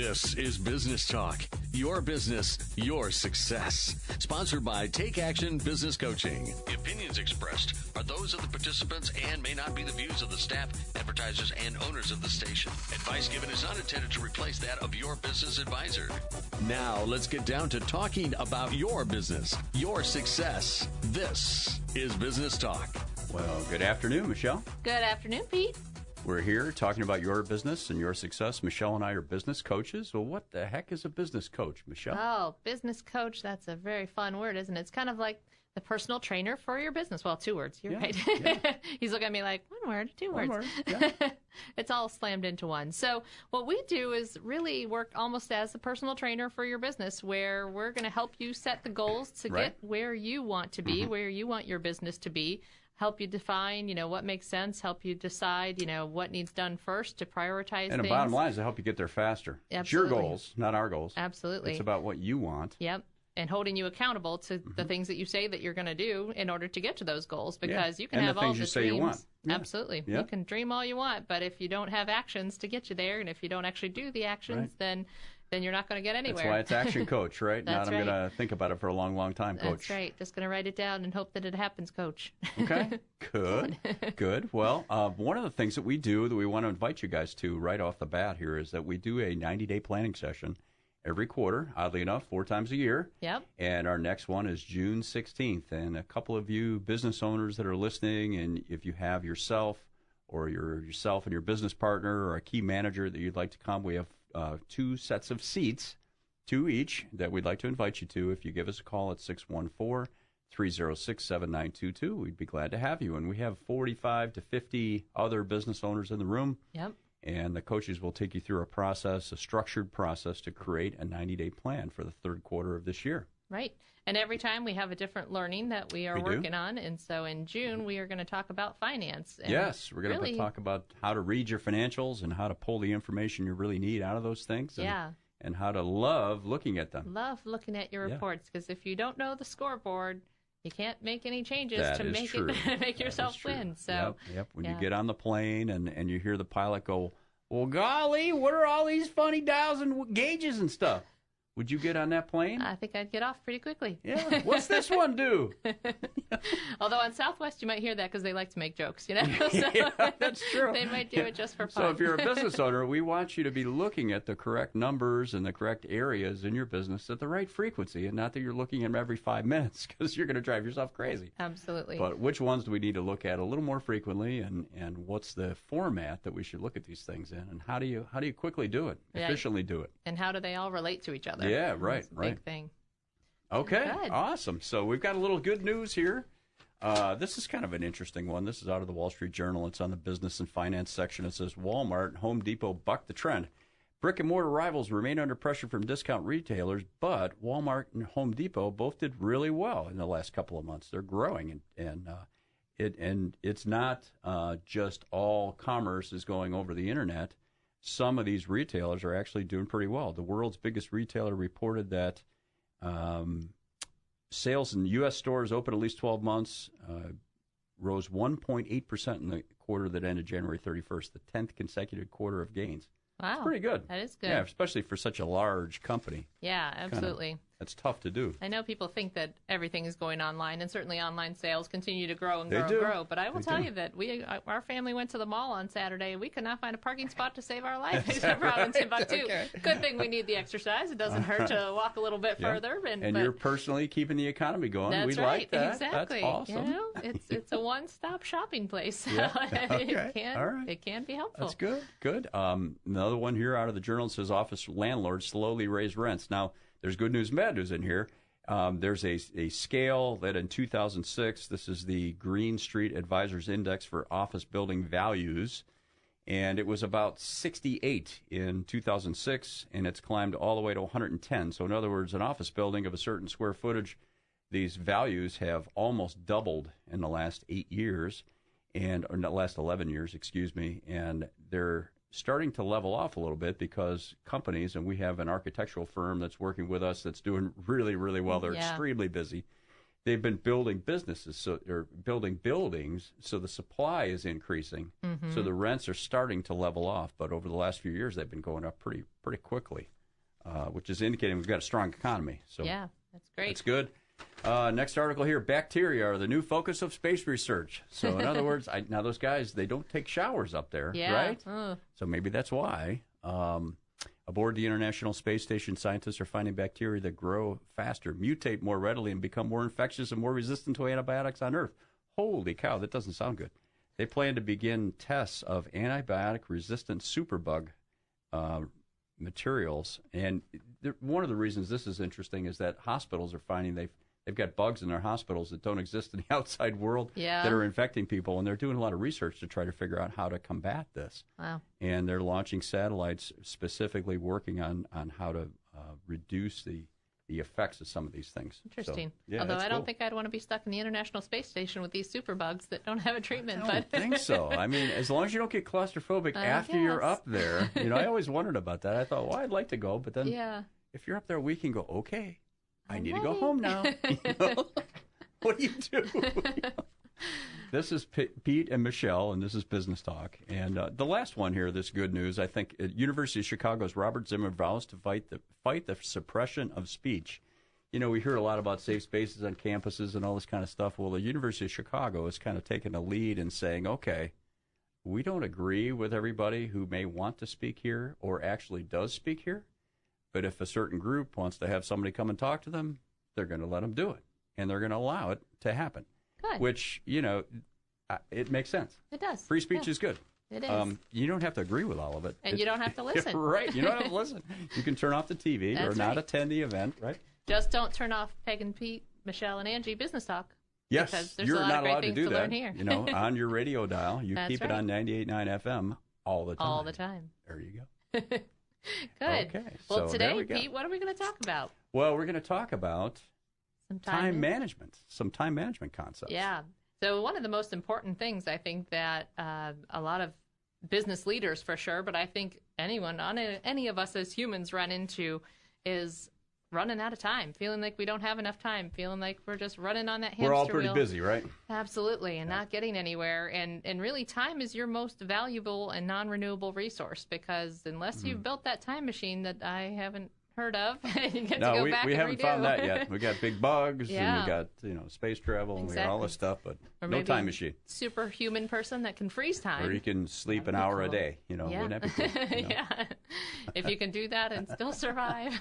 This is Business Talk, your business, your success. Sponsored by Take Action Business Coaching. The opinions expressed are those of the participants and may not be the views of the staff, advertisers, and owners of the station. Advice given is not intended to replace that of your business advisor. Now, let's get down to talking about your business, your success. This is Business Talk. Well, good afternoon, Michelle. Good afternoon, Pete. We're here talking about your business and your success. Michelle and I are business coaches. Well, what the heck is a business coach, Michelle? Oh, business coach, that's a very fun word, isn't it? It's kind of like the personal trainer for your business. Well, 2 words. You're right. Yeah. He's looking at me like, 1 word, 2 words. 1 word, yeah. It's all slammed into one. So what we do is really work almost as a personal trainer for your business, where we're going to help you set the goals to get where you want to be, where you want your business to be. Help you define, what makes sense, help you decide, what needs done first to prioritize things. And the bottom line is to help you get there faster. Absolutely. It's your goals, not our goals. Absolutely. It's about what you want. Yep. And holding you accountable to the things that you say that you're going to do in order to get to those goals, because you can have all the things dreams. You say you want. Yeah. Absolutely. Yeah. You can dream all you want, but if you don't have actions to get you there, and if you don't actually do the actions, then you're not going to get anywhere. That's why it's action coach, right? That's not I'm right. going to think about it for a long, long time, coach. That's right. Just going to write it down and hope that it happens, coach. Okay. Good. Good. Well, one of the things that we do that we want to invite you guys to right off the bat here is that we do a 90-day planning session every quarter, oddly enough, 4 times a year. Yep. And our next one is June 16th. And a couple of you business owners that are listening, and if you have yourself or yourself and your business partner or a key manager that you'd like to come, we have 2 sets of seats, 2 each, that we'd like to invite you to. If you give us a call at 614-306-7922, we'd be glad to have you. And we have 45 to 50 other business owners in the room. Yep. And the coaches will take you through a structured process to create a 90-day plan for the 3rd quarter of this year. Right. And every time we have a different learning that we are working on. And so in June, we are going to talk about finance. And yes, we're going to talk about how to read your financials and how to pull the information you really need out of those things. And how to love looking at them. Love looking at your reports, because if you don't know the scoreboard, you can't make any changes to make yourself win. So, yep. When you get on the plane and you hear the pilot go, well, golly, what are all these funny dials and gauges and stuff? Would you get on that plane? I think I'd get off pretty quickly. Yeah. What's this one do? Although on Southwest, you might hear that because they like to make jokes, So yeah, that's true. They might do it just for fun. So if you're a business owner, we want you to be looking at the correct numbers and the correct areas in your business at the right frequency, and not that you're looking at them every 5 minutes, because you're going to drive yourself crazy. Absolutely. But which ones do we need to look at a little more frequently, and what's the format that we should look at these things in, and how do you quickly do it, efficiently do it? And how do they all relate to each other? Yeah, right, That's a big thing. Okay, Good. Awesome. So we've got a little good news here. This is kind of an interesting one. This is out of the Wall Street Journal. It's on the business and finance section. It says Walmart and Home Depot bucked the trend. Brick-and-mortar rivals remain under pressure from discount retailers, but Walmart and Home Depot both did really well in the last couple of months. They're growing, and it's not just all commerce is going over the internet. Some of these retailers are actually doing pretty well. The world's biggest retailer reported that sales in U.S. stores open at least 12 months rose 1.8% in the quarter that ended January 31st, the 10th consecutive quarter of gains. Wow. That's pretty good. That is good. Yeah, especially for such a large company. Yeah, absolutely. That's tough to do. I know people think that everything is going online, and certainly online sales continue to grow and They grow do. and grow. But I will tell you that our family went to the mall on Saturday, and we could not find a parking spot to save our life except for out in Timbuktu. Okay. Good thing we need the exercise. It doesn't hurt to walk a little bit further. And you're personally keeping the economy going. That's We right. like that. Exactly. That's awesome. It's a one-stop shopping place. Yeah. Okay. It can be helpful. That's good. Good. Another one here out of the Journal says office landlords slowly raise rents. Now, there's good news and bad news in here. There's a scale that in 2006, this is the Green Street Advisors Index for Office Building Values, and it was about 68 in 2006, and it's climbed all the way to 110. So in other words, an office building of a certain square footage, these values have almost doubled in the last 8 years, or the last 11 years, excuse me, and they're starting to level off a little bit because companies, and we have an architectural firm that's working with us that's doing really, really well. They're extremely busy. they've been building businesses, or building buildings, so the supply is increasing. Mm-hmm. So the rents are starting to level off. But over the last few years, they've been going up pretty quickly, which is indicating we've got a strong economy. So yeah, that's great. That's good. Next article here: bacteria are the new focus of space research. So in other words, now those guys, they don't take showers up there, right? So maybe that's why. Aboard the International Space Station, scientists are finding bacteria that grow faster, mutate more readily, and become more infectious and more resistant to antibiotics on Earth. Holy cow, that doesn't sound good. They plan to begin tests of antibiotic-resistant superbug materials. And one of the reasons this is interesting is that hospitals are finding they've got bugs in their hospitals that don't exist in the outside world that are infecting people, and they're doing a lot of research to try to figure out how to combat this. Wow. And they're launching satellites specifically working on how to reduce the effects of some of these things. Interesting. So, although I don't think I'd want to be stuck in the International Space Station with these superbugs that don't have a treatment. I don't think so. I mean, as long as you don't get claustrophobic after you're up there. I always wondered about that. I thought, well, I'd like to go, but then if you're up there a week, you can go, okay, I need to go home now. What do you do? This is Pete and Michelle, and this is Business Talk. And the last one here, this good news, I think, at University of Chicago's Robert Zimmer vows to fight the suppression of speech. We hear a lot about safe spaces on campuses and all this kind of stuff. Well, the University of Chicago is kind of taking a lead and saying, okay, we don't agree with everybody who may want to speak here or actually does speak here. But if a certain group wants to have somebody come and talk to them, they're going to let them do it. And they're going to allow it to happen. Good. Which, it makes sense. It does. Free speech is good. It is. You don't have to agree with all of it. And you don't have to listen. Right. You don't have to listen. You can turn off the TV or not attend the event, right? Just don't turn off Peg and Pete, Michelle and Angie Business Talk. Yes, because there's you're a lot not of great allowed to things do that. Learn here. On your radio dial. You keep it on 98.9 FM all the time. All the time. There you go. Good. Okay. Well, today, Pete, what are we going to talk about? Well, we're going to talk about some time management, some time management concepts. Yeah. So one of the most important things I think that a lot of business leaders, for sure, but I think any of us as humans run into is running out of time, feeling like we don't have enough time, feeling like we're just running on that hamster wheel. We're all pretty busy, right? Absolutely, and not getting anywhere. And really, time is your most valuable and non-renewable resource, because unless you've built that time machine that I haven't heard of, you get to go back and redo. We haven't found that yet. We got big bugs, and we got space travel, and we got all this stuff, but no time machine. Superhuman person that can freeze time, or you can sleep an hour a day. Wouldn't that be cool? Yeah, if you can do that and still survive,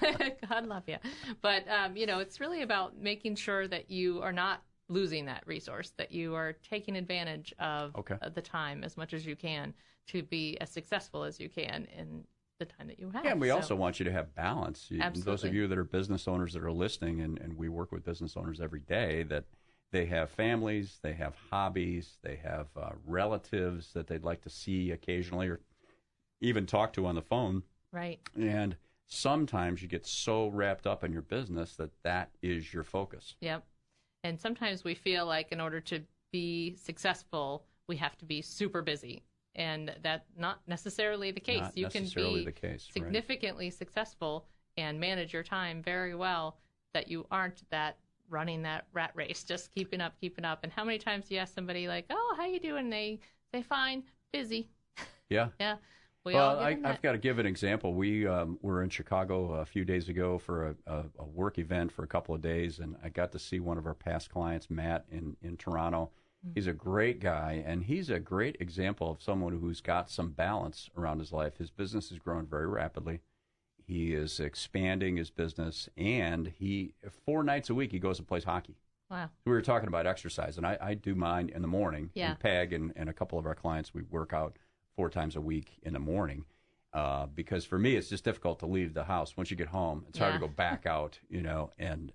God love you. But it's really about making sure that you are not losing that resource, that you are taking advantage of the time as much as you can to be as successful as you can in the time that you have. Yeah, and we also want you to have balance. Absolutely. Those of you that are business owners that are listening, and we work with business owners every day, that they have families, they have hobbies, they have relatives that they'd like to see occasionally or even talk to on the phone. Right. And sometimes you get so wrapped up in your business that is your focus. Yep. And sometimes we feel like in order to be successful, we have to be super busy. And that's not necessarily the case. Not you can necessarily be the case, significantly successful and manage your time very well, that you aren't running that rat race, just keeping up. And how many times do you ask somebody like, "Oh, how you doing?" They say, "Fine, busy." Yeah. Yeah. I've got to give an example. We were in Chicago a few days ago for a work event for a couple of days, and I got to see one of our past clients, Matt, in Toronto. He's a great guy, and he's a great example of someone who's got some balance around his life. His business is growing very rapidly. He is expanding his business, and 4 nights a week he goes and plays hockey. Wow. We were talking about exercise, and I do mine in the morning. Yeah. And Peg and a couple of our clients, we work out 4 times a week in the morning because for me it's just difficult to leave the house. Once you get home, it's hard to go back out,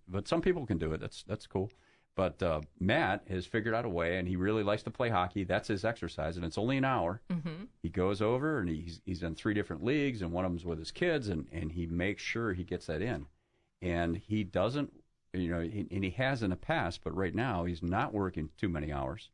but some people can do it. That's cool. But Matt has figured out a way, and he really likes to play hockey. That's his exercise, and it's only an hour. Mm-hmm. He goes over, and he's in 3 different leagues, and one of them's with his kids, and he makes sure he gets that in. And he doesn't, and he has in the past, but right now he's not working too many hours.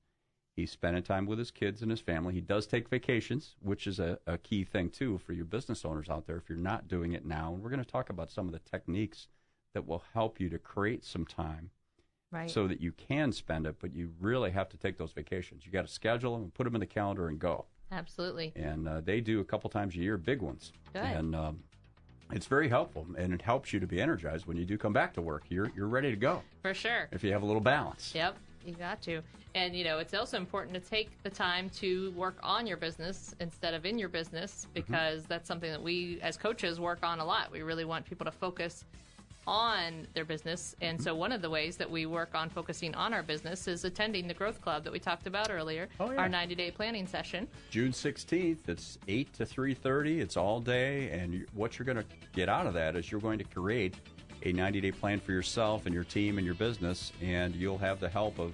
He's spending time with his kids and his family. He does take vacations, which is a key thing, too, for your business owners out there if you're not doing it now. And we're going to talk about some of the techniques that will help you to create some time Right. so that you can spend it, but you really have to take those vacations. You got to schedule them and put them in the calendar and go. Absolutely. And they do a couple times a year, big ones. Good. And it's very helpful, and it helps you to be energized when you do come back to work. You're ready to go. For sure. If you have a little balance. Yep, you got to. And, it's also important to take the time to work on your business instead of in your business, because that's something that we as coaches work on a lot. We really want people to focus on their business. And so one of the ways that we work on focusing on our business is attending the Growth Club that we talked about earlier, our 90-day planning session. June 16th, it's 8 to 3:30. It's all day. And what you're going to get out of that is you're going to create a 90-day plan for yourself and your team and your business. And you'll have the help of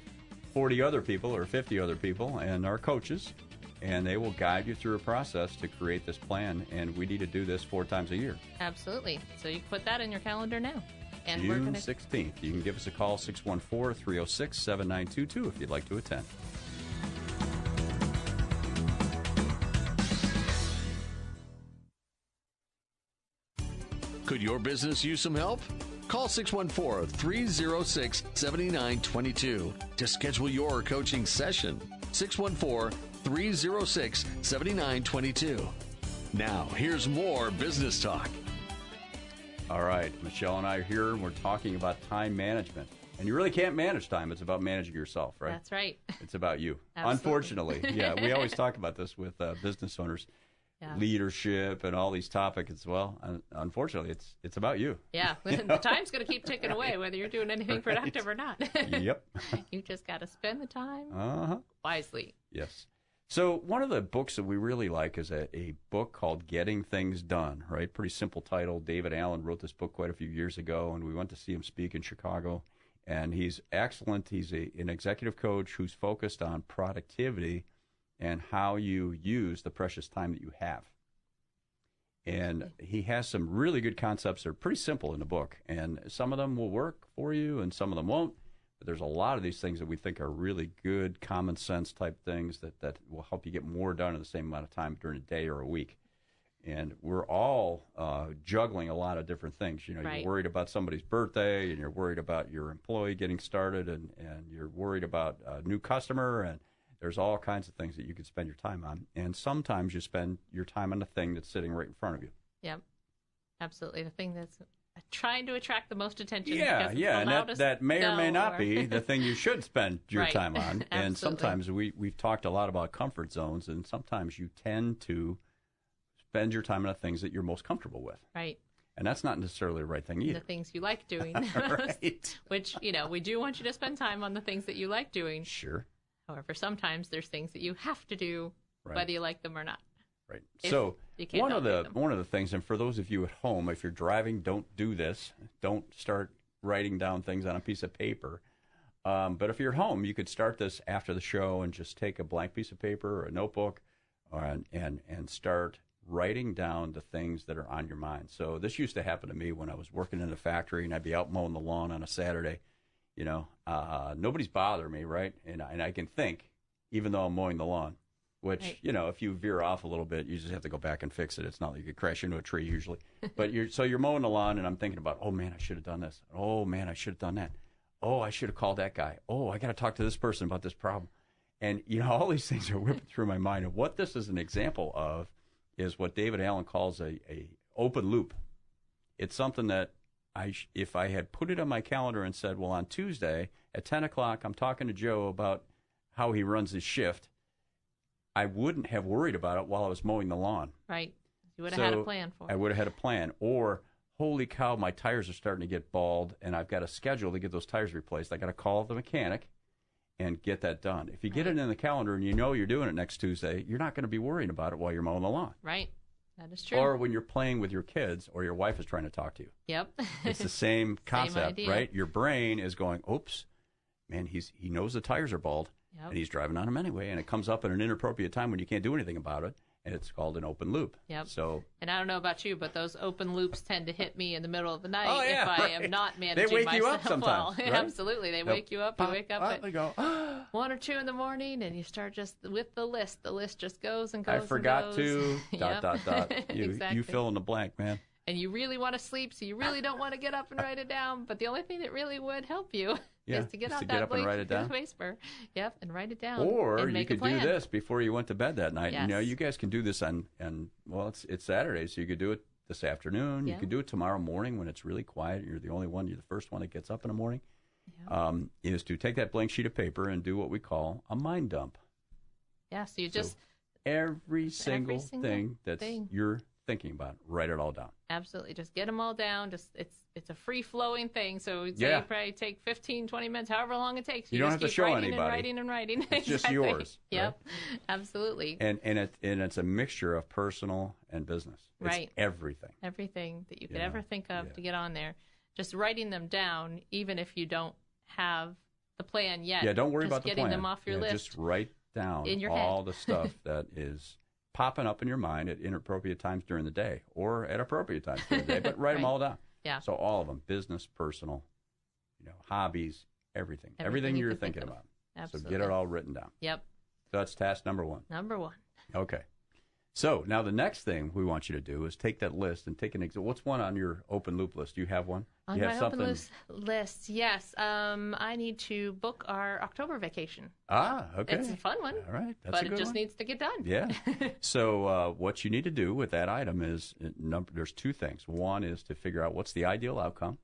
40 other people or 50 other people and our coaches. And they will guide you through a process to create this plan. And we need to do this 4 times a year. Absolutely. So you can put that in your calendar now. And June 16th. You can give us a call, 614-306-7922, if you'd like to attend. Could your business use some help? Call 614-306-7922 to schedule your coaching session. 614-306-7922. Now, here's more business talk. All right, Michelle and I are here, and we're talking about time management. And you really can't manage time. It's about managing yourself, right? That's right. It's about you. Absolutely. Unfortunately. Yeah, we always talk about this with business owners, leadership, and all these topics as well. Unfortunately, it's about you. Yeah, the time's going to keep ticking away, whether you're doing anything productive or not. Yep. You just got to spend the time wisely. Yes. So one of the books that we really like is a book called Getting Things Done, right? Pretty simple title. David Allen wrote this book quite a few years ago, and we went to see him speak in Chicago. And he's excellent. He's an executive coach who's focused on productivity and how you use the precious time that you have. And he has some really good concepts that are pretty simple in the book. And some of them will work for you and some of them won't. But there's a lot of these things that we think are really good, common sense type things that will help you get more done in the same amount of time during a day or a week. And we're all juggling a lot of different things. You know, Right. You're worried about somebody's birthday, and you're worried about your employee getting started, and you're worried about a new customer, and there's all kinds of things that you could spend your time on. And sometimes you spend your time on the thing that's sitting right in front of you. Yep, absolutely. The thing that's trying to attract the most attention. Yeah, because it's yeah, the and loudest that may or may not or- be the thing you should spend your Right. time on. And Absolutely. sometimes we've talked a lot about comfort zones, and sometimes you tend to spend your time on the things that you're most comfortable with. Right. And that's not necessarily the right thing either. The things you like doing. Right. Which, we do want you to spend time on the things that you like doing. Sure. However, sometimes there's things that you have to do, Right. whether you like them or not. Right. If So you can't one of delegate them. the things, and for those of you at home, if you're driving, don't do this. Don't start writing down things on a piece of paper. But if you're home, you could start this after the show and just take a blank piece of paper or a notebook, and start writing down the things that are on your mind. So this used to happen to me when I was working in a factory, and I'd be out mowing the lawn on a Saturday. Nobody's bothering me, right? And I can think, even though I'm mowing the lawn. Which, Right. If you veer off a little bit, you just have to go back and fix it. It's not like you could crash into a tree usually. But you're mowing the lawn, and I'm thinking about, oh, man, I should have done this. Oh, man, I should have done that. Oh, I should have called that guy. Oh, I got to talk to this person about this problem. And, all these things are whipping through my mind. And what this is an example of is what David Allen calls a open loop. It's something that if I had put it on my calendar and said, well, on Tuesday at 10 o'clock, I'm talking to Joe about how he runs his shift, I wouldn't have worried about it while I was mowing the lawn. Right. You would have had a plan for it. I would have had a plan. Or, holy cow, my tires are starting to get bald, and I've got a schedule to get those tires replaced. I got to call the mechanic and get that done. If you get it in the calendar and you're doing it next Tuesday, you're not going to be worrying about it while you're mowing the lawn. Right. That is true. Or when you're playing with your kids or your wife is trying to talk to you. Yep. It's the same concept, idea. right? Your brain is going, oops, man, he knows the tires are bald. Yep. And he's driving on them anyway, and it comes up at an inappropriate time when you can't do anything about it, and it's called an open loop. Yep. So, And I don't know about you, but those open loops tend to hit me in the middle of the night Oh, yeah, if I right. am not managing They wake myself you up sometimes, well. right? Absolutely. They wake you up. You wake up at they go, 1 or 2 in the morning, and you start just with the list. The list just goes and goes I forgot and to, goes. ... You Exactly. fill in the blank, man. And you really want to sleep, so you really don't want to get up and write it down. But the only thing that really would help you Yeah, is to get just out to that get up and write it down. paper. Yep, and write it down. Or and you make could a plan. do this before you went to bed that night. Yes. You know, you guys can do this on well, it's Saturday, so you could do it this afternoon. Yeah. You could do it tomorrow morning when it's really quiet. You're the only one. You're the first one that gets up in the morning. Yeah. Is to take that blank sheet of paper and do what we call a mind dump. Yeah, so you just Every single thing that's thing. you're thinking about, write it all down. absolutely just get them all down. Just it's a free flowing thing. So say Yeah. you probably take 15, 20 minutes, however long it takes. You don't just have to keep show writing anybody. and writing and writing. It's just Exactly. yours, Yep, absolutely. And it's a mixture of personal and business. It's Right. everything. Everything that you could Yeah, ever think of yeah. to get on there. Just writing them down, even if you don't have the plan yet. Yeah, don't worry just about the getting plan. them off your Yeah, list. Just write down in your all head. the stuff that is popping up in your mind at inappropriate times during the day or at appropriate times during the day, but write them Right. all down. Yeah. So all of them, business, personal, hobbies, everything Everything you you're could think thinking of. about. Absolutely. So get it all written down. Yep. So that's task number 1. Number 1. Okay. So now the next thing we want you to do is take that list and take an example. What's one on your open loop list? Do you have one? On you my have open list, yes. I need to book our October vacation. Okay. It's a fun one. All right. That's But a it good just one. needs to get done. Yeah. So what you need to do with that item is there's 2 things. One is to figure out what's the ideal outcome.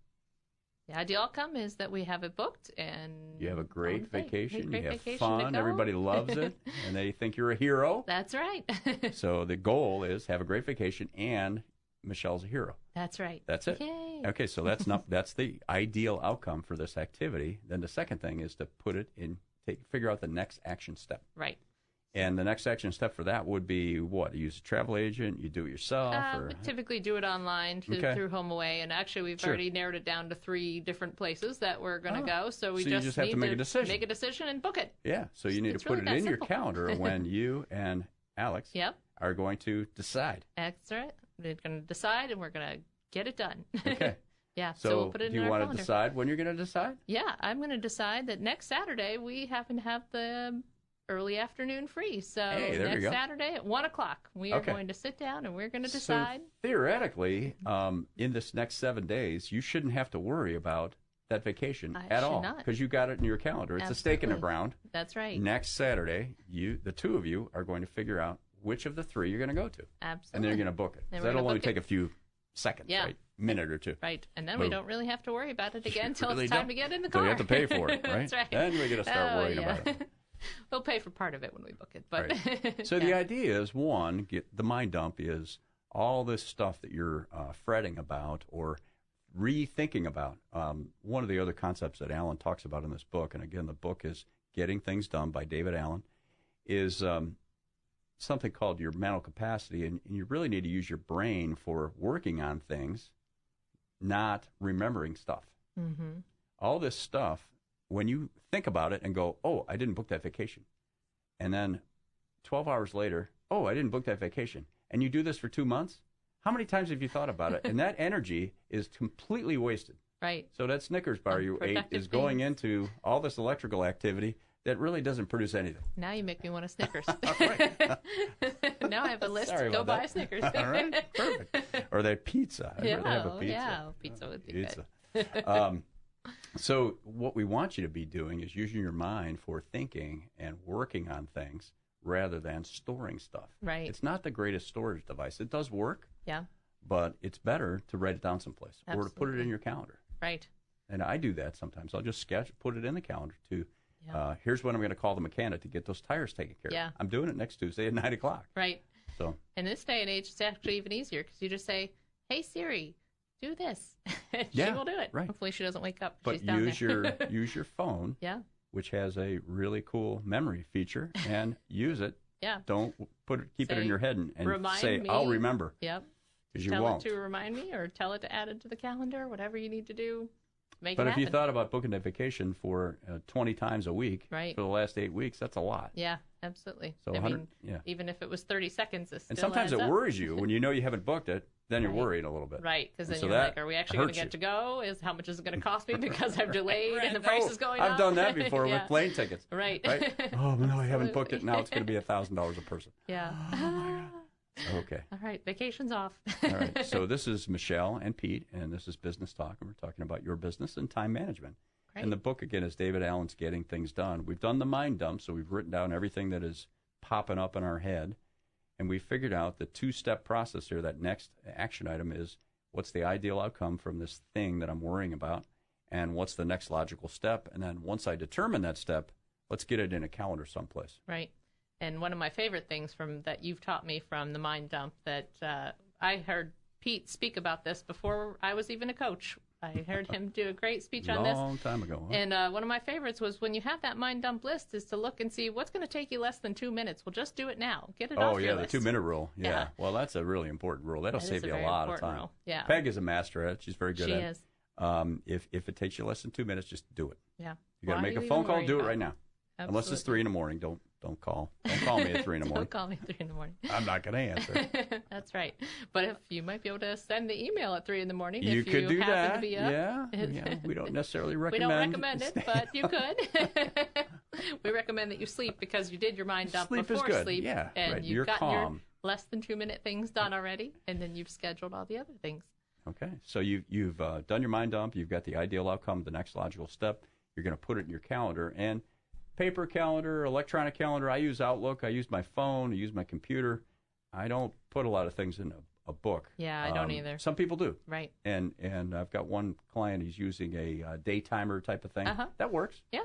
The ideal outcome is that we have it booked and You have a great on the thing. vacation. Great You have vacation to fun. go. Everybody loves it, and they think you're a hero. That's right. So the goal is have a great vacation, and Michelle's a hero. That's right. That's it. Yay. Okay, so that's the ideal outcome for this activity. Then the second thing is to put it in, figure out the next action step. Right. And the next action step for that would be what? You use a travel agent, you do it yourself? We typically do it online through HomeAway, and actually we've Sure. already narrowed it down to 3 different places that we're going to go. So we So you just have need to make a decision. Make a decision and book it. Yeah, so you need It's to put really it that in your simple. calendar when you and Alex Yep. are going to decide. That's right. We're going to decide, and we're going to get it done. Okay. Yeah. So, we'll put it do in you our want calendar. to decide when you're going to decide? Yeah, I'm going to decide that next Saturday we happen to have the early afternoon free. So Hey, there you next go. Saturday at 1:00, we are Okay. going to sit down and we're going to decide. So theoretically, in this next 7 days, you shouldn't have to worry about that vacation I at should all not. because you got it in your calendar. It's a stake in the Absolutely. ground. That's right. Next Saturday, the 2 of you are going to figure out which of the 3 you're going to go to, Absolutely. and then you're going to book it. Then So we're that'll gonna only book it. take a few seconds, Yeah. right? Minute or 2. Right. And then Boom. we don't really have to worry about it again You until really it's time don't. to get in the So car. you have to pay for it, right? That's right. Then we got to start Oh, worrying yeah. about it. We'll pay for part of it when we book it. But Right. So the idea is, one, get the mind dump is all this stuff that you're fretting about or rethinking about. One of the other concepts that Alan talks about in this book, and again, the book is Getting Things Done by David Allen, is something called your mental capacity, and you really need to use your brain for working on things, not remembering stuff. Mm-hmm. All this stuff, when you think about it and go, oh, I didn't book that vacation. And then 12 hours later, oh, I didn't book that vacation. And you do this for 2 months, how many times have you thought about it? And that energy is completely wasted. Right. So that Snickers bar you ate Unproductive is going things. into all this electrical activity that really doesn't produce anything. Now you make me want a Snickers. Right. Now I have a list Sorry to go about buy that. a Snickers. All right, perfect. Or that pizza. I'd rather have a pizza. Yeah, pizza would be Pizza. good. So what we want you to be doing is using your mind for thinking and working on things rather than storing stuff. Right. It's not the greatest storage device. It does work, Yeah, but it's better to write it down someplace or to put it in Absolutely. your calendar. right. And I do that sometimes. I'll just put it in the calendar to, Yeah. here's when I'm going to call the mechanic to get those tires taken care Yeah. of. I'm doing it next Tuesday at 9 o'clock. Right. So In this day and age, it's actually even easier because you just say, "Hey Siri, do this," and Yeah, she will do it. right. Hopefully, she doesn't wake up. but She's down use there. use your phone, Yeah, which has a really cool memory feature, and use it. yeah, Don't keep it in Say, your head and "Remind say, me." I'll remember, yep. because you Tell won't. it to remind me, or tell it to add it to the calendar. Whatever you need to do, make But it if happen. you thought about booking a vacation for 20 times a week Right. for the last 8 weeks, that's a lot. Yeah, absolutely. So I 100 mean, yeah. even if it was 30 seconds, it still And sometimes it adds up. worries you when you know you haven't booked it. Then you're Right. worried a little bit. Right, because And then so you're that like, are we actually going to hurts get you. to go? How much is it going to cost me because I've delayed and the price is going I've up? done that before Yeah. with plane tickets. Right. Right? Oh, no, I haven't booked it. Absolutely. Now it's going to be $1,000 a person. Yeah. Okay. All right, vacation's off. All right. So this is Michelle and Pete, and this is Business Talk, and we're talking about your business and time management. Right. And the book, again, is David Allen's Getting Things Done. We've done the mind dump, so we've written down everything that is popping up in our head. And we figured out the 2-step process here. That next action item is, what's the ideal outcome from this thing that I'm worrying about? And what's the next logical step? And then once I determine that step, let's get it in a calendar someplace. Right. And one of my favorite things that you've taught me from the mind dump that I heard Pete speak about this before I was even a coach. I heard him do a great speech on this. Long time ago. Huh? And one of my favorites was when you have that mind dump list is to look and see what's going to take you less than 2 minutes. Well, just do it now. Get it off your list. The 2-minute rule. Yeah. Well, that's a really important rule. That'll save you a lot of time. Rule. Yeah. Peg is a master at it. She's very good at it. She is. If it takes you less than 2 minutes, just do it. Yeah. You got to make a phone call. Do it right now. Absolutely. Unless it's 3 a.m. Don't call. Don't call me at 3 a.m. Don't call me at 3 a.m. I'm not going to answer. That's right. But if you might be able to send the email at 3 a.m. You could do that. To be up. Yeah. We don't necessarily recommend. We don't recommend it, but you could. We recommend that you sleep because you did your mind dump sleep before is good. sleep. Yeah, and right. you've You're gotten calm. your less than 2 minute things done already, and then you've scheduled all the other things. Okay. So you've done your mind dump. You've got the ideal outcome, the next logical step. You're going to put it in your calendar. And paper calendar, electronic calendar, I use Outlook. I use my phone. I use my computer. I don't put a lot of things in a book. Yeah, I don't either. Some people do. Right. And I've got one client who's using a day timer type of thing. That works. Yeah.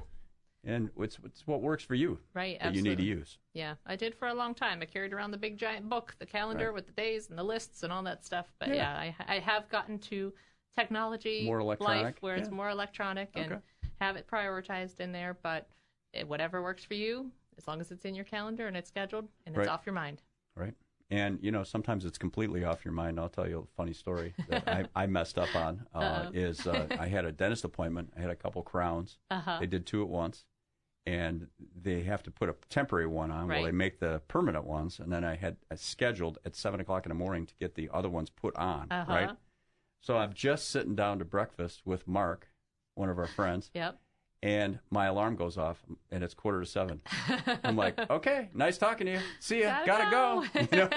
And it's what works for you. Right, that absolutely. you need to use. Yeah, I did for a long time. I carried around the big giant book, the calendar with the days and the lists and all that stuff. But I have gotten to technology more electronic. Life where it's more electronic and have it prioritized in there. But whatever works for you, as long as it's in your calendar and it's scheduled and it's off your mind. Right. And, sometimes it's completely off your mind. I'll tell you a funny story that I messed up on. I had a dentist appointment. I had a couple crowns. They did 2 at once. And they have to put a temporary one on while they make the permanent ones. And then I had scheduled at 7 o'clock in the morning to get the other ones put on, right? So I'm just sitting down to breakfast with Mark, one of our friends. Yep. And my alarm goes off, and it's 6:45. I'm like, okay, nice talking to you. See ya. Gotta go. And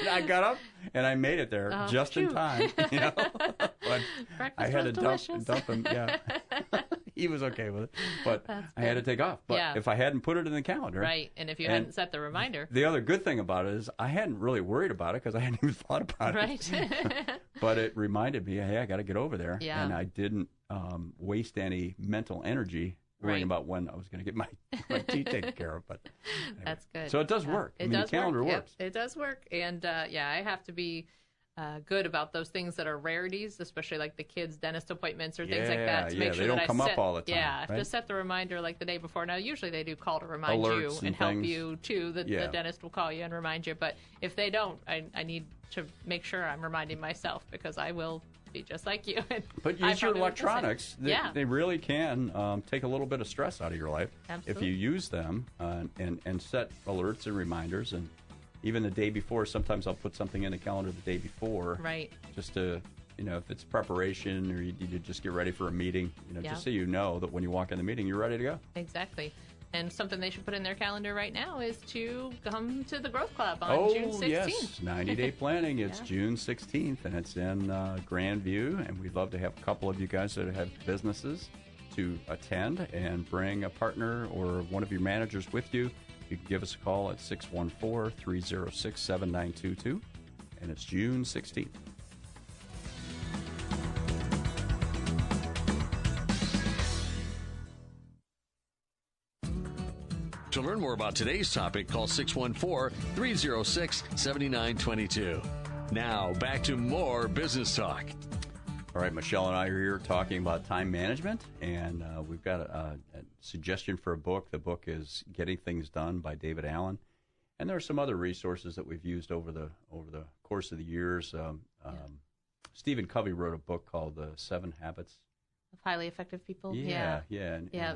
I got up, and I made it there just in time. But I had to dump him. Yeah. He was okay with it, but I had to take off. But if I hadn't put it in the calendar. Right, and if you hadn't set the reminder. The other good thing about it is I hadn't really worried about it because I hadn't even thought about it. Right. But it reminded me, hey, I got to get over there. Yeah. And I didn't waste any mental energy worrying about when I was going to get my teeth taken care of. But anyway. That's good. So it does work. The calendar works. Yep, it does work. And I have to be good about those things that are rarities, especially like the kids' dentist appointments or things like that. To make sure they don't come up all the time. Yeah, I have to set the reminder like the day before. Now, usually they do call to remind Alerts you and help you too. The Yeah. dentist will call you and remind you. But if they don't, I need to make sure I'm reminding myself because I will be just like you. But use your electronics. They really can take a little bit of stress out of your life. Absolutely. If you use them and set alerts and reminders. And even the day before, sometimes I'll put something in the calendar the day before. Right. Just to, if it's preparation or you need to just get ready for a meeting, just so you know that when you walk in the meeting, you're ready to go. Exactly. And something they should put in their calendar right now is to come to the Growth Club on June 16th. Yes, 90-day planning. It's June 16th, and it's in Grandview. And we'd love to have a couple of you guys that have businesses to attend and bring a partner or one of your managers with you. You can give us a call at 614-306-7922, and it's June 16th. To learn more about today's topic, call 614-306-7922. Now, back to more business talk. All right, Michelle and I are here talking about time management, and we've got a suggestion for a book. The book is Getting Things Done by David Allen, and there are some other resources that we've used over the course of the years. Stephen Covey wrote a book called The 7 Habits of Highly Effective People. And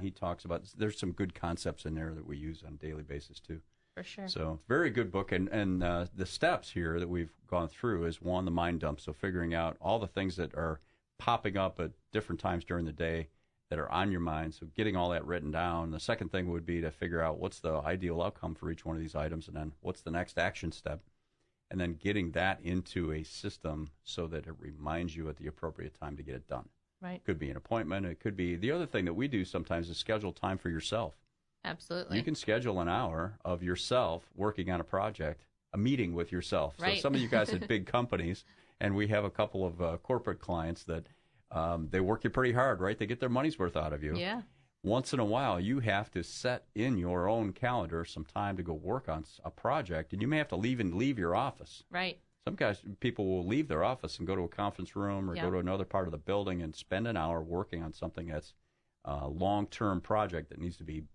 he talks about, there's some good concepts in there that we use on a daily basis too. For sure. So very good book. And the steps here that we've gone through is one, the mind dump. So figuring out all the things that are popping up at different times during the day that are on your mind. So getting all that written down. The second thing would be to figure out what's the ideal outcome for each one of these items, and then what's the next action step. And then getting that into a system so that it reminds you at the appropriate time to get it done. Right. Could be an appointment. It could be the other thing that we do sometimes is schedule time for yourself. Absolutely. You can schedule an hour of yourself working on a project, a meeting with yourself. Right. So some of you guys at big companies, and we have a couple of corporate clients that they work you pretty hard, right? They get their money's worth out of you. Yeah. Once in a while, you have to set in your own calendar some time to go work on a project, and you may have to leave your office. Right. Some people will leave their office and go to a conference room or go to another part of the building and spend an hour working on something that's a long-term project that needs to be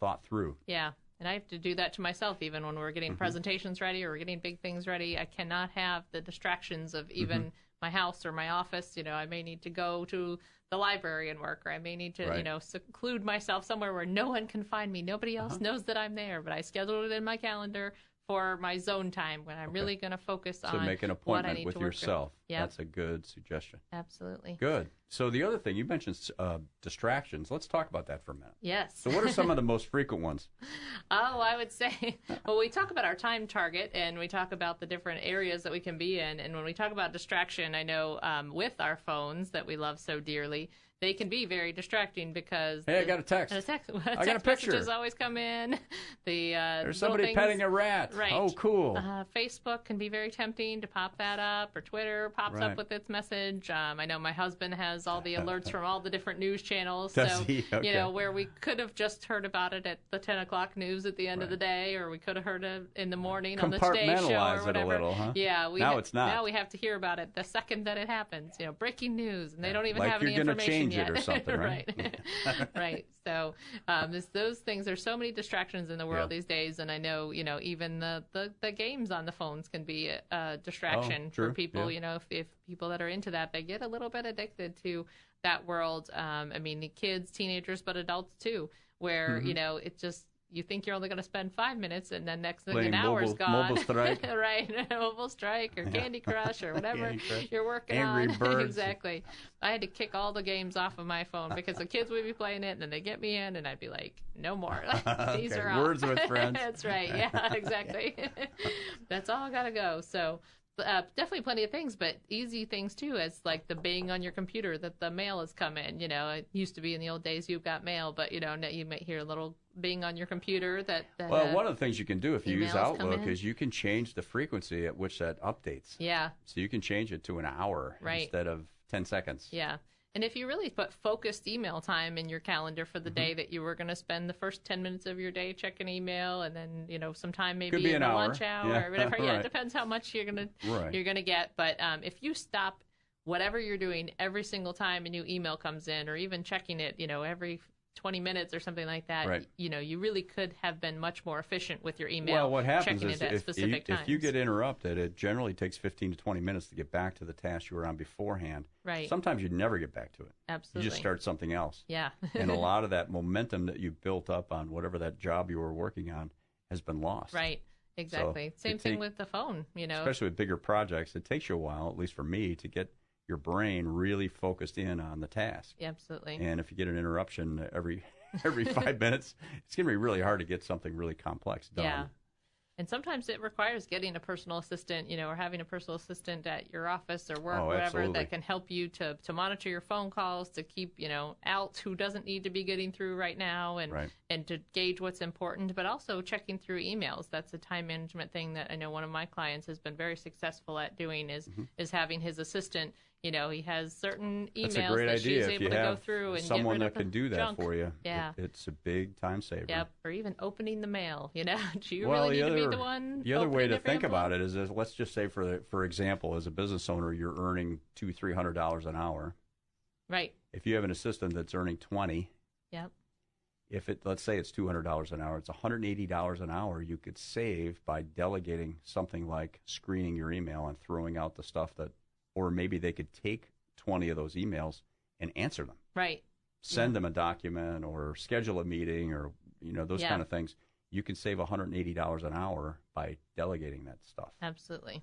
thought through. Yeah. And I have to do that to myself even when we're getting presentations ready or we're getting big things ready. I cannot have the distractions of even my house or my office. I may need to go to the library and work, or I may need to, seclude myself somewhere where no one can find me. Nobody else knows that I'm there, but I scheduled it in my calendar for my zone time when I'm really going to focus on So make an what I appointment need with to work yourself. Yep. That's a good suggestion. Absolutely. Good. So the other thing, you mentioned distractions. Let's talk about that for a minute. Yes. So what are some of the most frequent ones? Oh, I would say, well, we talk about our time target and we talk about the different areas that we can be in. And when we talk about distraction, I know with our phones that we love so dearly, they can be very distracting because I got a text. I got a picture. Messages always come in. There's somebody petting a rat. Right. Oh, cool. Facebook can be very tempting to pop that up, or Twitter pops up with its message. I know my husband has all the alerts from all the different news channels. Does he? Okay. Where we could have just heard about it at the 10 o'clock news at the end of the day, or we could have heard it in the morning on the Today Show or whatever. It a little, huh? Yeah. Now it's not. Now we have to hear about it the second that it happens. Breaking news, and they don't even like have any information change yet. It or something, right? Right. So it's those things. There's so many distractions in the world these days, and I know even the games on the phones can be a distraction for people. If people that are into that, they get a little bit addicted to that world. The kids, teenagers, but adults too, where it just. You think you're only going to spend 5 minutes, and then next thing an hour's gone. Mobile Strike. Right, Mobile Strike or Candy Crush or whatever you're working Angry on. Birds. Exactly. I had to kick all the games off of my phone because the kids would be playing it, and then they get me in, and I'd be like, no more. These are off. Words with friends. That's right. Yeah, exactly. That's all got to go. So definitely plenty of things, but easy things too, as like the bang on your computer that the mail has come in. It used to be in the old days you've got mail, but now you might hear a little bing on your computer that well, one of the things you can do if you use Outlook is you can change the frequency at which that updates. Yeah. So you can change it to an hour instead of 10 seconds. Yeah. And if you really put focused email time in your calendar for the day that you were going to spend the first 10 minutes of your day checking email, and then some time maybe in the lunch hour or whatever. Yeah, it depends how much you're gonna get. But if you stop whatever you're doing every single time a new email comes in, or even checking it, every 20 minutes or something like that, you really could have been much more efficient with your email. Well, what happens checking is it at specific times. if you get interrupted, it generally takes 15 to 20 minutes to get back to the task you were on beforehand. Right. Sometimes you never get back to it. Absolutely. You just start something else. Yeah. And a lot of that momentum that you built up on whatever that job you were working on has been lost. Right. Exactly. So Same thing with the phone, Especially with bigger projects, it takes you a while, at least for me, to get your brain really focused in on the task. Yeah, absolutely. And if you get an interruption every 5 minutes, it's going to be really hard to get something really complex done. Yeah. And sometimes it requires getting a personal assistant, or having a personal assistant at your office or work, whatever, that can help you to monitor your phone calls, to keep, out who doesn't need to be getting through right now, and to gauge what's important, but also checking through emails. That's a time management thing that I know one of my clients has been very successful at doing is having his assistant. He has certain emails that she's able to go through and someone get rid that can do that junk for you. Yeah. It's a big time saver. Yep. Or even opening the mail. Do you really need to be the one? The other way to think about it is let's just say, for example, as a business owner, you're earning $200-300 an hour. Right. If you have an assistant that's earning $20. Yep. Let's say it's $200 an hour, it's $180 an hour you could save by delegating something like screening your email and throwing out the stuff that. Or maybe they could take 20 of those emails and answer them. Right. Send them a document or schedule a meeting or, those kind of things. You can save $180 an hour by delegating that stuff. Absolutely.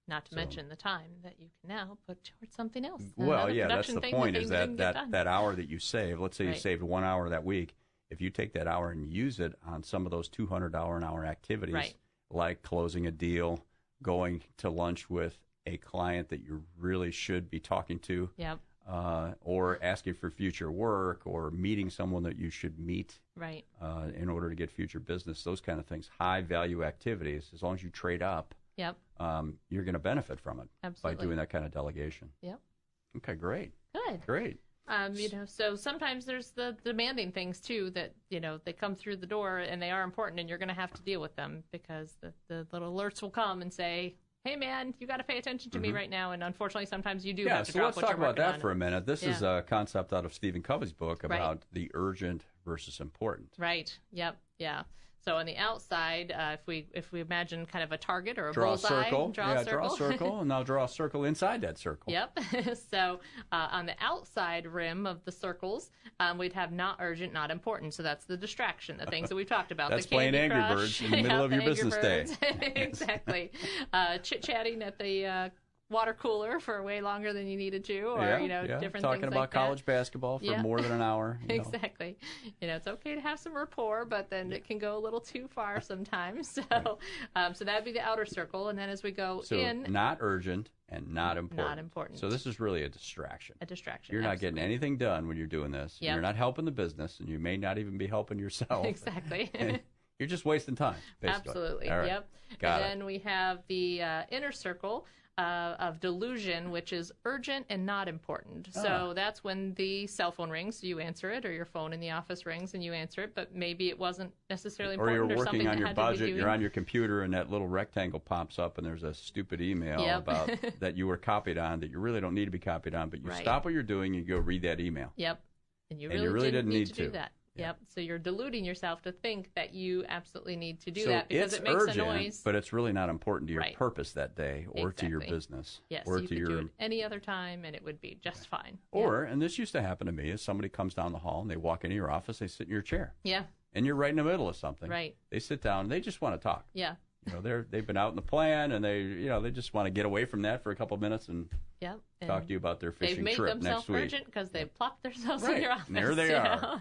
Not to mention the time that you can now put towards something else. Well, yeah, that's the point is that hour that you save. Let's say you saved 1 hour that week. If you take that hour and use it on some of those $200 an hour activities, like closing a deal, going to lunch with a client that you really should be talking to, or asking for future work, or meeting someone that you should meet Right. In order to get future business, those kind of things, high value activities, as long as you trade up, Yep. You're going to benefit from it Absolutely. by doing that kind of delegation. Yep. Okay, great. Good. Great. So sometimes there's the demanding things too that, they come through the door and they are important and you're going to have to deal with them because the little alerts will come and say, hey man, you got to pay attention to me right now. And unfortunately, sometimes you do have to so drop let's what talk you're about working that on. for a minute. This is a concept out of Stephen Covey's book about the urgent versus important. Right. Yep. Yeah. So on the outside, if we imagine kind of a target or a Draw bullseye, a circle. draw a circle, and now draw a circle inside that circle. Yep. So on the outside rim of the circles, we'd have not urgent, not important. So that's the distraction, the things that we've talked about. That's the Candy playing Angry Crush, Birds in the middle of your Angry business day. Birds. Exactly. Chit-chatting at the water cooler for way longer than you needed to, or different talking things about like college basketball for more than an hour. Exactly. It's okay to have some rapport, but then it can go a little too far sometimes. So, so that'd be the outer circle, and then as we go in, not urgent and not important. Not important. So this is really a distraction. A distraction. You're not getting anything done when you're doing this. Yep. You're not helping the business, and you may not even be helping yourself. Exactly. You're just wasting time, basically. Absolutely. All right. Yep. Then we have the inner circle of delusion, which is urgent and not important. So that's when the cell phone rings, you answer it, or your phone in the office rings and you answer it, but maybe it wasn't necessarily important, or you're something working on that your had to be budget, doing. you're on your computer, and that little rectangle pops up, and there's a stupid email about that you were copied on that you really don't need to be copied on, but you stop what you're doing, and you go read that email. Yep. And you really didn't need to do that. Yep. So you're deluding yourself to think that you absolutely need to do that because it makes urgent, a noise. But it's really not important to your purpose that day or to your Exactly. business. Yes, or you to could your do it any other time and it would be just fine. Or, and this used to happen to me, is somebody comes down the hall and they walk into your office, they sit in your chair. Yeah. And you're right in the middle of something. Right. They sit down and they just want to talk. Yeah. They've been out in the plan, and they just want to get away from that for a couple of minutes and Yep. talk to you about their fishing they've made trip next themselves week. urgent because they've plopped themselves Right. in your office. And there they are.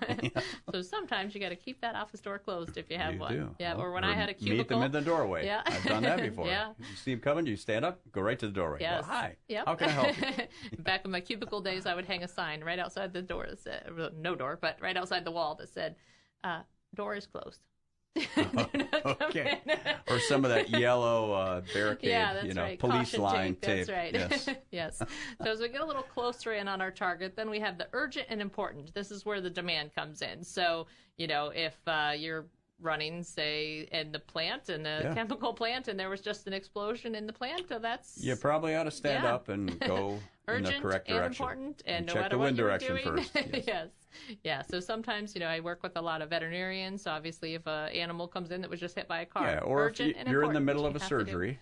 So sometimes you got to keep that office door closed if you have You one. do. Yeah. Well, Or when I had a cubicle. Meet them in the doorway. Yeah. I've done that before. Yeah. You see them coming, you stand up, go right to the doorway. Yes. Go, hi. Yep. How can I help you? Back in my cubicle days, I would hang a sign right outside the door that said, no door, but right outside the wall that said, door is closed. Okay. Or some of that yellow barricade, right. police Caution line tape. tape. That's right. Yes. Yes. So as we get a little closer in on our target, then we have the urgent and important. This is where the demand comes in. So, if you're running, say, in the plant, in a chemical plant, and there was just an explosion in the plant, so that's... You probably ought to stand up and go in the correct direction. Urgent and important, and no check matter the wind what you're direction doing. first. Yes. Yes. Yeah, so sometimes, I work with a lot of veterinarians, so obviously if an animal comes in that was just hit by a car, Yeah, or urgent if and you're in the important, middle you of a have to do. surgery,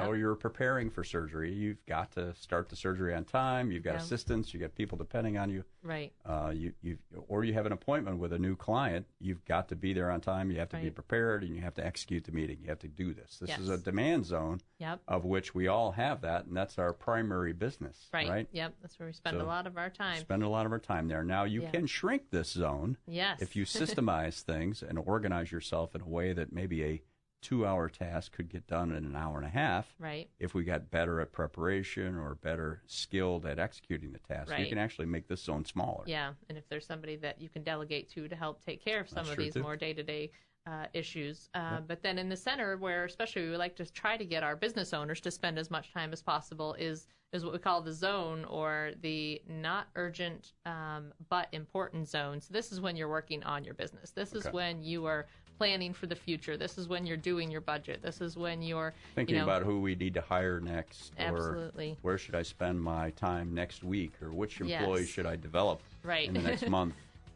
or you're preparing for surgery, you've got to start the surgery on time. You've got assistants. You've got people depending on you. Right. Or you have an appointment with a new client. You've got to be there on time. You have to be prepared, and you have to execute the meeting. You have to do this. This is a demand zone of which we all have that, and that's our primary business. Right. Yep. That's where we spend a lot of our time. Spend a lot of our time there. Now, you can shrink this zone if you systemize things and organize yourself in a way that maybe a 2-hour task could get done in an hour and a half. Right. If we got better at preparation or better skilled at executing the task, you can actually make this zone smaller. Yeah, and if there's somebody that you can delegate to help take care of some of these more day-to-day issues. But then in the center, where especially we like to try to get our business owners to spend as much time as possible, is what we call the zone, or the not urgent but important zone. So this is when you're working on your business. This is when you are planning for the future. This is when you're doing your budget. This is when you're thinking about who we need to hire next, absolutely, or where should I spend my time next week, or which employee should I develop in the next month.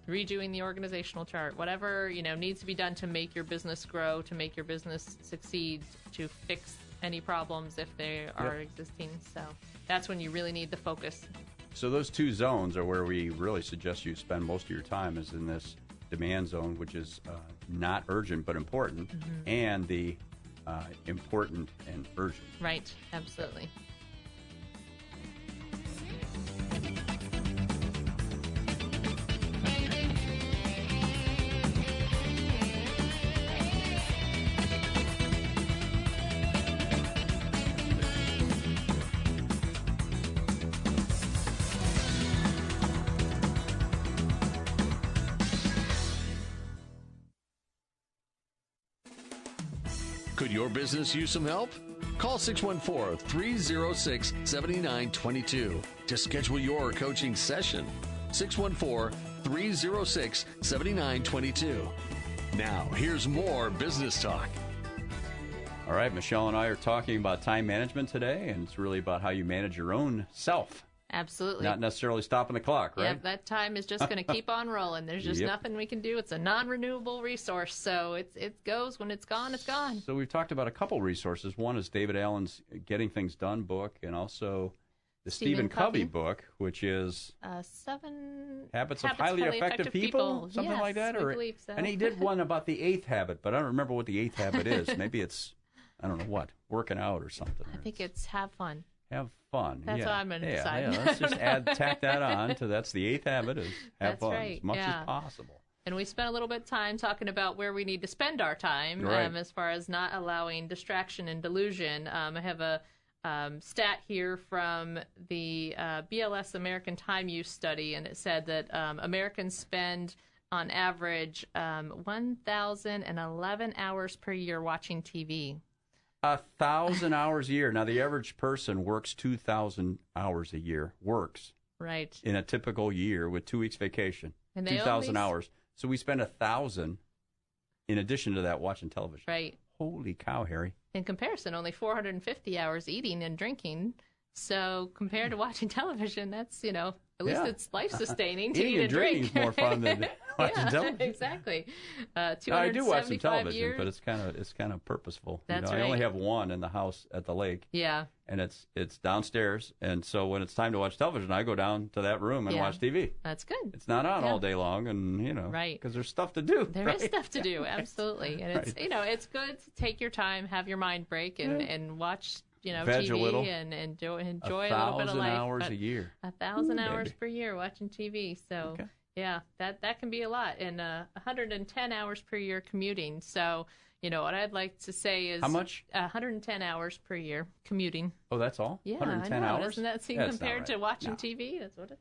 Redoing the organizational chart, whatever needs to be done to make your business grow, to make your business succeed, to fix any problems if they are existing. So that's when you really need the focus. So those two zones are where we really suggest you spend most of your time, is in this demand zone, which is not urgent but important, and the important and urgent. Right, absolutely. Could your business use some help? Call 614-306-7922 to schedule your coaching session. 614-306-7922. Now, here's more business talk. All right, Michelle and I are talking about time management today, and it's really about how you manage your own self. Absolutely. Not necessarily stopping the clock, right? Yeah, that time is just going to keep on rolling. There's just nothing we can do. It's a non-renewable resource, so it goes. When it's gone, it's gone. So we've talked about a couple resources. One is David Allen's Getting Things Done book, and also the Stephen Covey book, which is 7 Habits of Highly Effective People, something yes, like that. I believe so. And he did one about the 8th habit, but I don't remember what the 8th habit is. Maybe it's, I don't know what, working out or something. I think it's have fun. Have fun. That's what I'm going to decide. Yeah, let's just tack that on to that's the 8th habit is have fun as much as possible. And we spent a little bit of time talking about where we need to spend our time as far as not allowing distraction and delusion. I have a stat here from the BLS American Time Use Study, and it said that Americans spend on average 1,011 hours per year watching TV. 1,000 hours a year. Now, the average person works 2,000 hours a year. Right. In a typical year with 2 weeks vacation. And 2,000 hours. So we spend 1,000 in addition to that watching television. Right. Holy cow, Harry. In comparison, only 450 hours eating and drinking. So compared to watching television, that's, at least it's life-sustaining to eat and drink. Eating and drinking is more fun than watching television. Exactly. I do watch some television, years. but it's kind of purposeful. That's I only have one in the house at the lake. Yeah. And it's downstairs, and so when it's time to watch television, I go down to that room and watch TV. That's good. It's not on all day long, and because there's stuff to do. There is stuff to do, absolutely, and it's it's good to take your time, have your mind break, and watch Veg TV and enjoy a little bit of life. 1,000 hours a year. 1,000 hours per year watching TV. So that can be a lot, and 110 hours per year commuting. So. What I'd like to say is... How much? 110 hours per year commuting. Oh, that's all? Yeah, 110 I know. hours? Doesn't that seem compared to watching TV? That's what it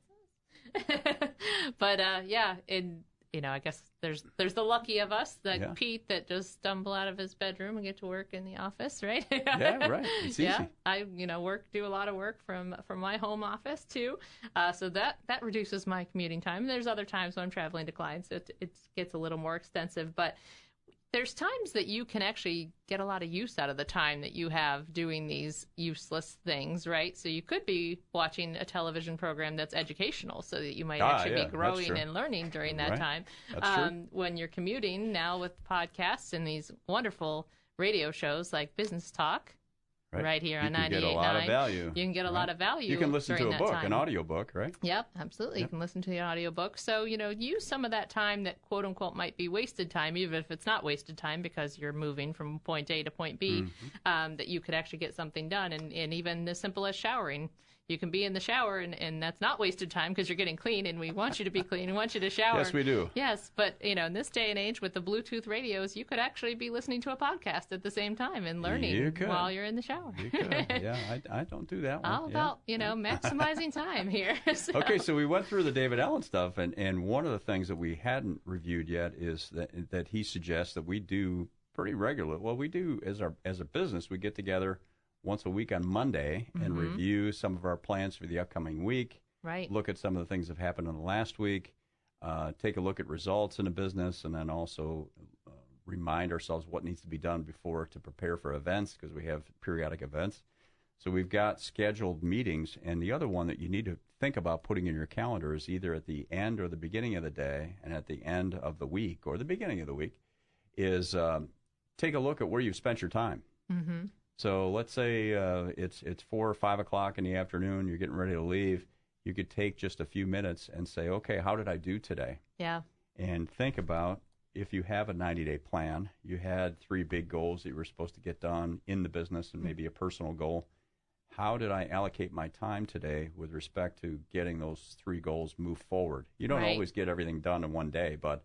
says. But, I guess there's the lucky of us, like Pete, that just stumble out of his bedroom and get to work in the office, right? Yeah, right. It's easy. Yeah, I, do a lot of work from my home office, too. So that reduces my commuting time. There's other times when I'm traveling to clients, it gets a little more extensive, but... There's times that you can actually get a lot of use out of the time that you have doing these useless things, right? So you could be watching a television program that's educational so that you might actually be growing and learning during that time. That's true. When you're commuting now with podcasts and these wonderful radio shows like Business Talk, right here on 98.9. You can get a lot of value. You can get a lot of value. You can listen to a book, time. An audio book, right? Yep, absolutely. You can listen to the audio book. So, use some of that time that, quote unquote, might be wasted time, even if it's not wasted time because you're moving from point A to point B, that you could actually get something done. And even as simple as showering. You can be in the shower, and that's not wasted time because you're getting clean, and we want you to be clean. We want you to shower. Yes, we do. Yes, but, in this day and age with the Bluetooth radios, you could actually be listening to a podcast at the same time and learning while you're in the shower. You could. Yeah, I don't do that one. All about, maximizing time here. So. Okay, so we went through the David Allen stuff, and one of the things that we hadn't reviewed yet is that he suggests that we do pretty regularly. Well, we do as a business, we get together once a week on Monday and review some of our plans for the upcoming week. Right. Look at some of the things that have happened in the last week. Take a look at results in the business, and then also remind ourselves what needs to be done to prepare for events, because we have periodic events. So we've got scheduled meetings, and the other one that you need to think about putting in your calendar is either at the end or the beginning of the day, and at the end of the week or the beginning of the week is take a look at where you've spent your time. Mm-hmm. So let's say it's 4 or 5 o'clock in the afternoon, you're getting ready to leave. You could take just a few minutes and say, okay, how did I do today? Yeah. And think about, if you have a 90-day plan, you had 3 big goals that you were supposed to get done in the business and maybe a personal goal. How did I allocate my time today with respect to getting those 3 goals move forward? You don't always get everything done in one day, but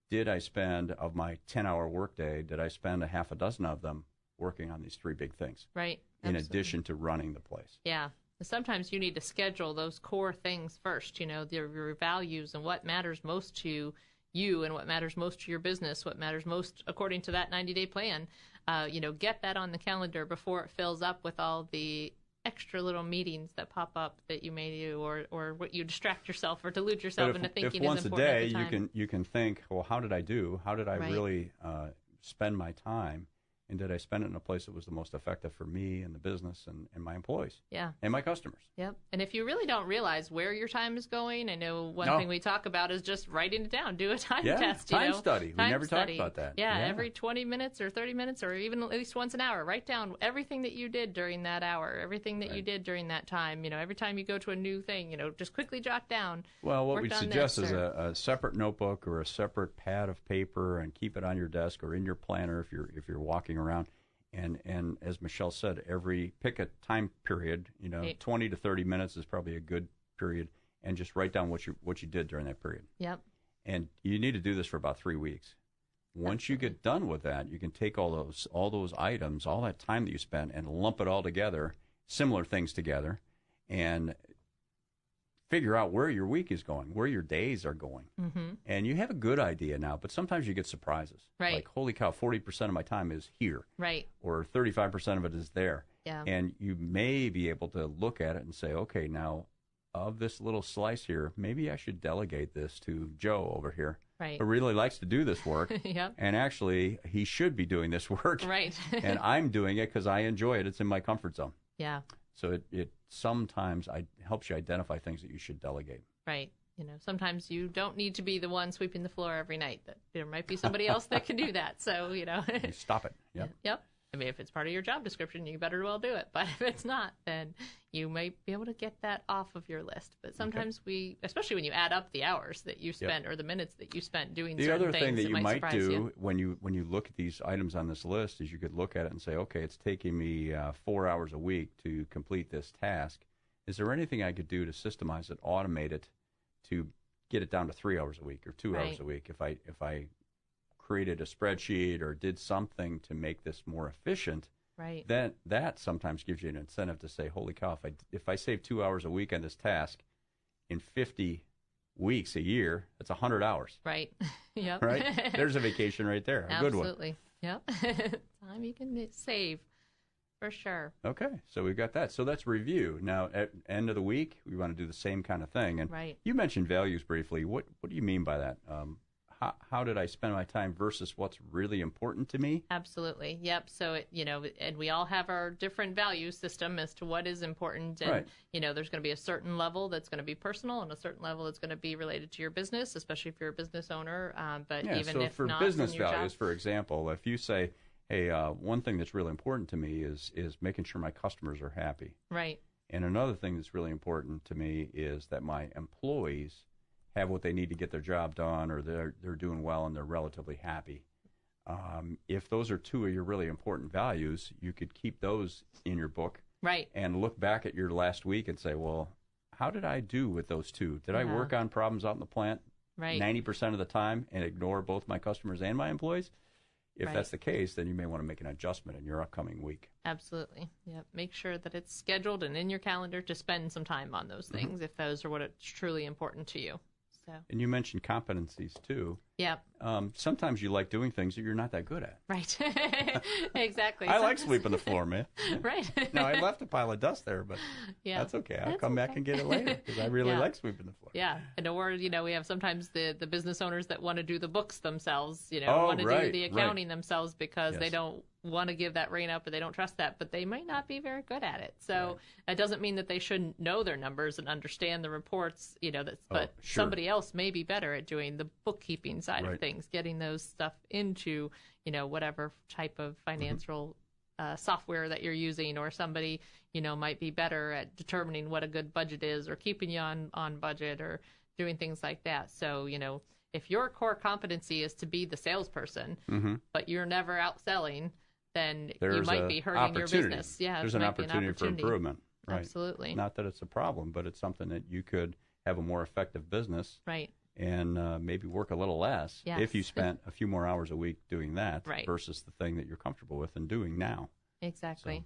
did I spend, of my 10-hour workday, did I spend a half a dozen of them working on these 3 big things? Right. In addition to running the place. Yeah. Sometimes you need to schedule those core things first, your values and what matters most to you and what matters most to your business, what matters most according to that 90-day plan. Get that on the calendar before it fills up with all the extra little meetings that pop up that you may do, or what you distract yourself or delude yourself into thinking is important. If once a day you can think, well, how did I do? How did I really spend my time? And did I spend it in a place that was the most effective for me and the business and my employees? Yeah. And my customers. Yep. And if you really don't realize where your time is going, I know one thing we talk about is just writing it down. Do a time test. Time study. We never talked about that. Yeah, every 20 minutes or 30 minutes or even at least once an hour, write down everything that you did during that hour, everything that you did during that time. Every time you go to a new thing, just quickly jot down. Well, what we'd suggest is a separate notebook or a separate pad of paper, and keep it on your desk or in your planner if you're walking around. And as Michelle said, pick a time period, 20 to 30 minutes is probably a good period, and just write down what you did during that period. Yep. And you need to do this for about 3 weeks. Once you get done with that, you can take all those items, all that time that you spent, and lump it all together, similar things together, and figure out where your week is going, where your days are going. Mm-hmm. And you have a good idea now, but sometimes you get surprises. Right. Like, holy cow, 40% of my time is here. Right. Or 35% of it is there. Yeah. And you may be able to look at it and say, okay, now, of this little slice here, maybe I should delegate this to Joe over here. Right. Who really likes to do this work. Yep. And actually, he should be doing this work. Right. And I'm doing it because I enjoy it. It's in my comfort zone. Yeah. So it sometimes helps you identify things that you should delegate. Right. Sometimes you don't need to be the one sweeping the floor every night. That there might be somebody else that can do that. So, You stop it. Yep. Yep. I mean, if it's part of your job description, you better well do it. But if it's not, then you might be able to get that off of your list. But sometimes especially when you add up the hours that you spent or the minutes that you spent doing certain things, the other thing that you might do you. when you look at these items on this list is you could look at it and say, okay, it's taking me 4 hours a week to complete this task. Is there anything I could do to systemize it, automate it, to get it down to 3 hours a week or 2 hours a week? If I created a spreadsheet or did something to make this more efficient, then that sometimes gives you an incentive to say, holy cow, if I save 2 hours a week on this task in 50 weeks a year, that's 100 hours. Right. Yep. Right? There's a vacation right there, a good one. Absolutely. Yep. Time you can save. For sure. Okay, so we've got that. So that's review. Now, at end of the week, we want to do the same kind of thing. And you mentioned values briefly. What do you mean by that? How did I spend my time versus what's really important to me? Absolutely. Yep. So, and we all have our different value system as to what is important. And, there's going to be a certain level that's going to be personal and a certain level that's going to be related to your business, especially if you're a business owner. Even if for not business in your values, job. for example, if you say, hey, one thing that's really important to me is making sure my customers are happy. Right. And another thing that's really important to me is that my employees have what they need to get their job done, or they're doing well and they're relatively happy. If those are two of your really important values, you could keep those in your book. Right. And look back at your last week and say, well, how did I do with those two? Did I work on problems out in the plant 90% of the time and ignore both my customers and my employees? If that's the case, then you may want to make an adjustment in your upcoming week. Absolutely. Yep. Make sure that it's scheduled and in your calendar to spend some time on those things if those are what it's truly important to you. So. And you mentioned competencies, too. Yep. Sometimes you like doing things that you're not that good at. Right. Exactly. I like sweeping the floor, man. Right. Now, I left a pile of dust there, but that's okay. I'll come back and get it later because I really like sweeping the floor. Yeah. And we have sometimes the business owners that want to do the books themselves, want to do the accounting themselves because they don't want to give that rein up or they don't trust that, but they might not be very good at it. So that doesn't mean that they shouldn't know their numbers and understand the reports, but somebody else may be better at doing the bookkeeping side of things, getting those stuff into, whatever type of financial software that you're using, or somebody, might be better at determining what a good budget is or keeping you on budget or doing things like that. So, if your core competency is to be the salesperson, but you're never outselling, then you might be hurting your business. Yeah, there's an opportunity for improvement. Right. Absolutely. Not that it's a problem, but it's something that you could have a more effective business. Right. And maybe work a little less if you spent a few more hours a week doing that versus the thing that you're comfortable with and doing now. Exactly.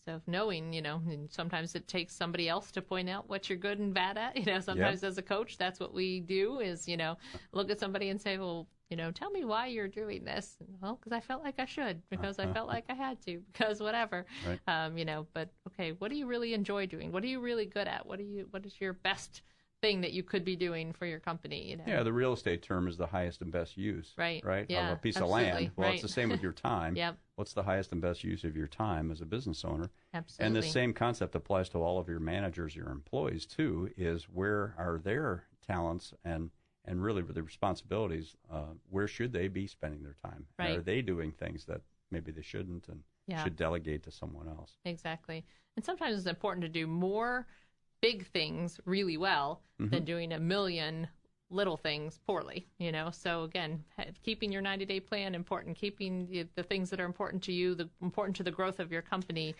So knowing, and sometimes it takes somebody else to point out what you're good and bad at. Sometimes as a coach, that's what we do is, look at somebody and say, well, tell me why you're doing this. Well, because I felt like I should, because I felt like I had to, because whatever. Right. But okay, what do you really enjoy doing? What are you really good at? What is your best thing that you could be doing for your company? Yeah, the real estate term is the highest and best use. Right. Yeah, of a piece of land. Well, right. It's the same with your time. Yep. What's the highest and best use of your time as a business owner? Absolutely. And the same concept applies to all of your managers, your employees too, is where are their talents and really the responsibilities, where should they be spending their time? Right. And are they doing things that maybe they shouldn't and should delegate to someone else? Exactly. And sometimes it's important to do more big things really well than doing a million little things poorly, So again, keeping your 90-day plan important, keeping the things that are important to you, important to the growth of your company,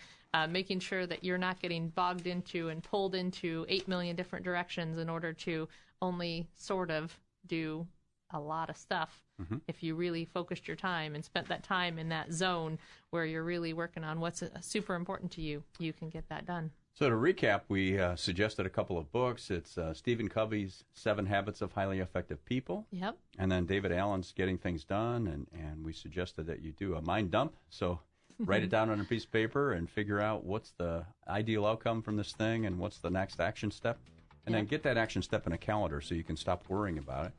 making sure that you're not getting bogged into and pulled into 8 million different directions in order to only sort of do a lot of stuff. If you really focused your time and spent that time in that zone where you're really working on what's super important to you, you can get that done. So to recap, we suggested a couple of books. It's Stephen Covey's 7 Habits of Highly Effective People. Yep. And then David Allen's Getting Things Done. And we suggested that you do a mind dump. So write it down on a piece of paper and figure out what's the ideal outcome from this thing and what's the next action step. And then get that action step in a calendar so you can stop worrying about it.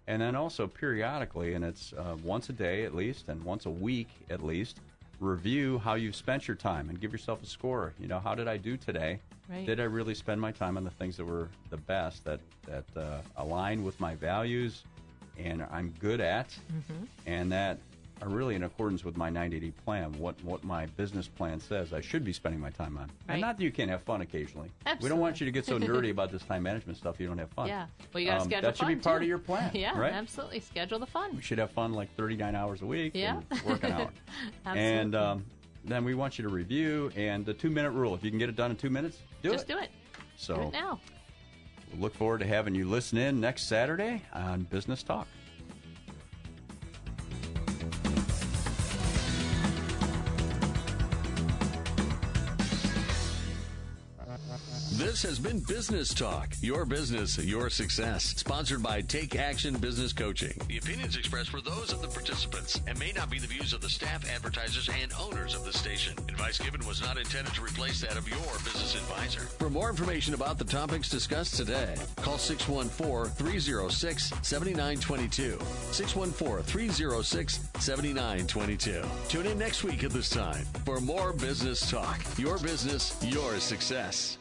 And then also periodically, and it's once a day at least and once a week at least, review how you've spent your time and give yourself a score. How did I do today? Right. Did I really spend my time on the things that were the best, that align with my values and I'm good at, and that are really in accordance with my 90-day plan, what my business plan says I should be spending my time on. Right. And not that you can't have fun occasionally. Absolutely. We don't want you to get so nerdy about this time management stuff you don't have fun. Yeah. Well, you got to schedule that should fun, be part too. of your plan. Yeah, right? Absolutely. Schedule the fun. We should have fun like 39 hours a week and work an hour. Absolutely. And then we want you to review, and the 2-minute rule. If you can get it done in 2 minutes, Just do it. So do it now. We'll look forward to having you listen in next Saturday on Business Talk. This has been Business Talk, your business, your success. Sponsored by Take Action Business Coaching. The opinions expressed were those of the participants and may not be the views of the staff, advertisers, and owners of the station. Advice given was not intended to replace that of your business advisor. For more information about the topics discussed today, call 614-306-7922. 614-306-7922. Tune in next week at this time for more Business Talk, your business, your success.